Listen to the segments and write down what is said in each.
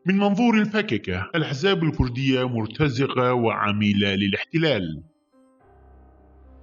من منظور الباككة، الأحزاب الكردية مرتزقة وعميلة للاحتلال.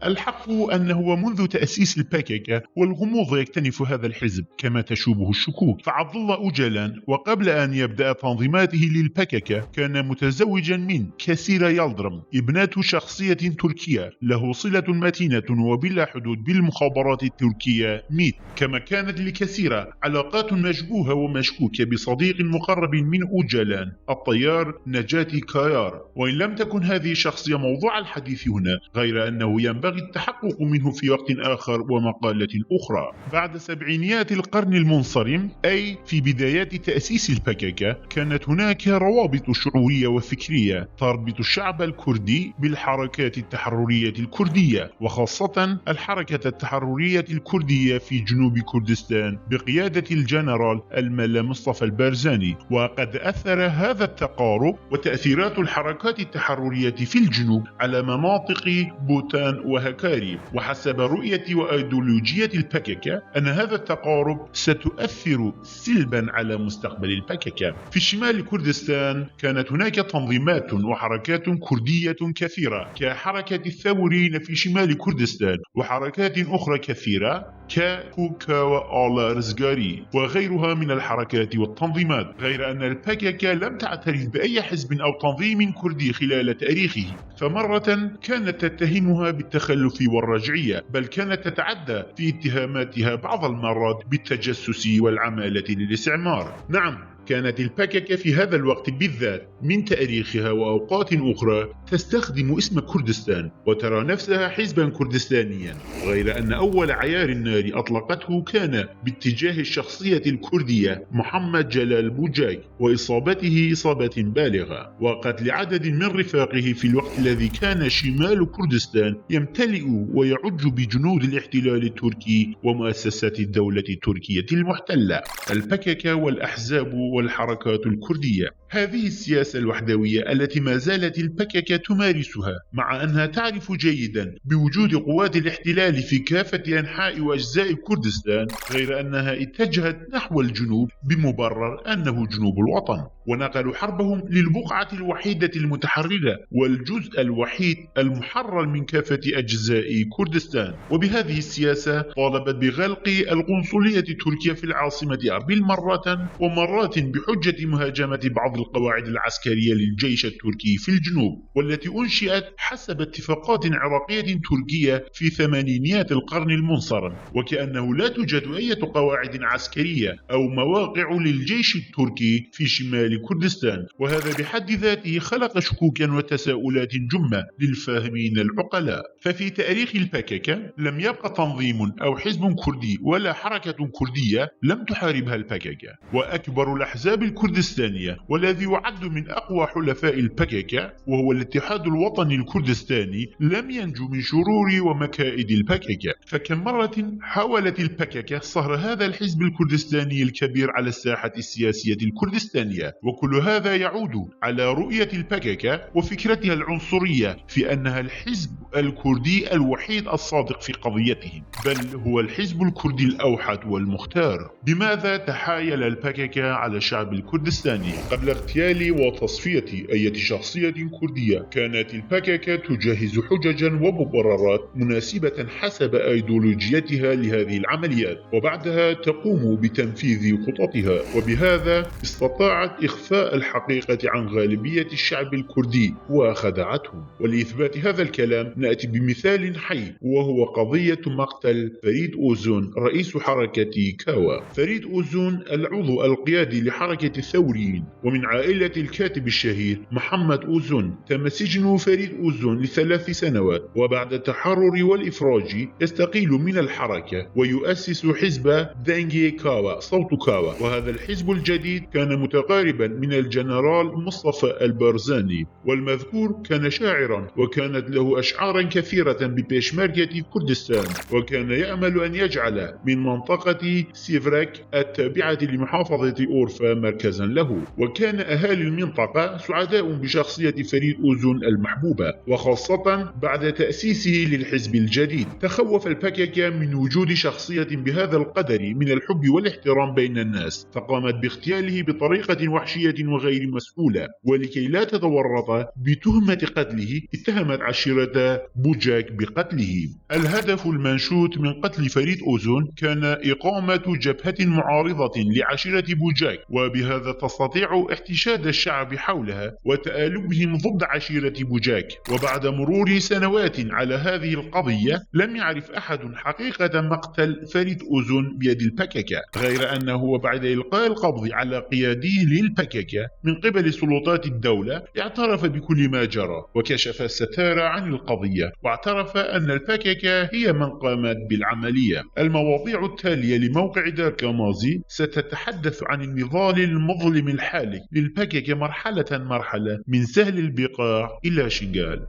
الحق أنه منذ تأسيس الباككة والغموض يكتنف هذا الحزب كما تشوبه الشكوك. فعبد الله أوجلان وقبل أن يبدأ تنظيماته للباككة كان متزوجا من كسيرة يلدرم، ابنة شخصية تركية له صلة متينة وبلا حدود بالمخابرات التركية ميت. كما كانت لكسيرة علاقات مشبوهة ومشكوكة بصديق مقرب من أوجلان الطيار نجاتي كايار، وإن لم تكن هذه الشخصية موضوع الحديث هنا، غير أنه ينبغي التحقق منه في وقت آخر ومقالة أخرى. بعد سبعينيات القرن المنصرم، أي في بدايات تأسيس الباككة، كانت هناك روابط شعورية وفكرية تربط الشعب الكردي بالحركات التحررية الكردية، وخاصة الحركة التحررية الكردية في جنوب كردستان بقيادة الجنرال الملا مصطفى البارزاني. وقد أثر هذا التقارب وتأثيرات الحركات التحررية في الجنوب على مناطق بوتان وهكاري. وحسب رؤية وأيديولوجية الباككة أن هذا التقارب ستؤثر سلبا على مستقبل الباككة. في شمال كردستان كانت هناك تنظيمات وحركات كردية كثيرة كحركة الثوريين في شمال كردستان، وحركات أخرى كثيرة ككوكا وآلا رزقاري وغيرها من الحركات والتنظيمات. غير أن الباككة لم تعترف بأي حزب أو تنظيم كردي خلال تاريخه، فمرة كانت تتهمها بالتخلف والرجعية، بل كانت تتعدى في اتهاماتها بعض المرات بالتجسس والعمالة للاستعمار. نعم، كانت الباككة في هذا الوقت بالذات من تاريخها وأوقات أخرى تستخدم اسم كردستان وترى نفسها حزبا كردستانيا، غير أن أول عيار النار أطلقته كان باتجاه الشخصية الكردية محمد جلال بوجاي وإصابته إصابة بالغة وقتل عدد من رفاقه في الوقت الذي كان شمال كردستان يمتلئ ويعج بجنود الاحتلال التركي ومؤسسات الدولة التركية المحتلة. الباككة والأحزاب والحركات الكردية، هذه السياسة الوحدوية التي ما زالت الباككة تمارسها، مع أنها تعرف جيدا بوجود قوات الاحتلال في كافة أنحاء وأجزاء كردستان، غير أنها اتجهت نحو الجنوب بمبرر أنه جنوب الوطن، ونقلوا حربهم للبقعة الوحيدة المتحررة والجزء الوحيد المحرر من كافة أجزاء كردستان. وبهذه السياسة طالبت بغلق القنصلية التركية في العاصمة أربيل مرة ومرات بحجة مهاجمة بعض القواعد العسكرية للجيش التركي في الجنوب، والتي أنشئت حسب اتفاقات عراقية تركية في ثمانينيات القرن المنصرم، وكأنه لا توجد أي قواعد عسكرية أو مواقع للجيش التركي في شمال كردستان. وهذا بحد ذاته خلق شكوكا وتساؤلات جمة للفاهمين العقلاء. ففي تاريخ الباككة لم يبقى تنظيم أو حزب كردي ولا حركة كردية لم تحاربها الباككة. وأكبر الأحزاب الكردستانية والذي يعد من أقوى حلفاء الباككة وهو الاتحاد الوطني الكردستاني لم ينجو من شرور ومكائد الباككة. فكم مرة حاولت الباككة صهر هذا الحزب الكردستاني الكبير على الساحة السياسية الكردستانية، وكل هذا يعود على رؤية الباككة وفكرتها العنصرية في أنها الحزب الكردي الوحيد الصادق في قضيتهم، بل هو الحزب الكردي الأوحد والمختار. بماذا تحايل الباككة على الشعب الكردستاني؟ قبل اغتيال وتصفية أي شخصية كردية كانت الباككة تجهز حججا ومبررات مناسبة حسب أيديولوجيتها لهذه العمليات، وبعدها تقوم بتنفيذ خططها، وبهذا استطاعت إخفاء الحقيقة عن غالبية الشعب الكردي وخدعتهم. ولإثبات هذا الكلام نأتي بمثال حي، وهو قضية مقتل فريد أوزون رئيس حركة كاوا. فريد أوزون العضو القيادي لحركة الثوريين ومن عائلة الكاتب الشهير محمد أوزون. تم سجن فريد أوزون ل3 سنوات، وبعد التحرر والإفراج يستقيل من الحركة ويؤسس حزب دانجي كاوا صوت كاوا. وهذا الحزب الجديد كان متقاربا من الجنرال مصطفى البارزاني، والمذكور كان شاعرا وكانت له أشعارا كثيرة ببيشمركة كردستان، وكان يأمل أن يجعل من منطقة سيفراك التابعة لمحافظة أورفا الغرفة مركزا له. وكان أهالي المنطقة سعداء بشخصية فريد أوزون المحبوبة، وخاصة بعد تأسيسه للحزب الجديد. تخوف البككة من وجود شخصية بهذا القدر من الحب والاحترام بين الناس، فقامت باغتياله بطريقة وحشية وغير مسؤولة. ولكي لا تتورط بتهمة قتله، اتهمت عشيرة بوجاك بقتله. الهدف المنشود من قتل فريد أوزون كان إقامة جبهة معارضة لعشيرة بوجاك، وبهذا تستطيع احتشاد الشعب حولها وتآلبهم ضد عشيرة بوجاك. وبعد مرور سنوات على هذه القضية لم يعرف أحد حقيقة مقتل فريد أوزون بيد البككة، غير أنه بعد إلقاء القبض على قيادي للبككة من قبل سلطات الدولة اعترف بكل ما جرى وكشف الستار عن القضية، واعترف أن البككة هي من قامت بالعملية. المواضيع التالية لموقع دارك مازي ستتحدث عن النضال المظلم الحالي للبككة مرحلة مرحلة من سهل البقاع إلى شنغال.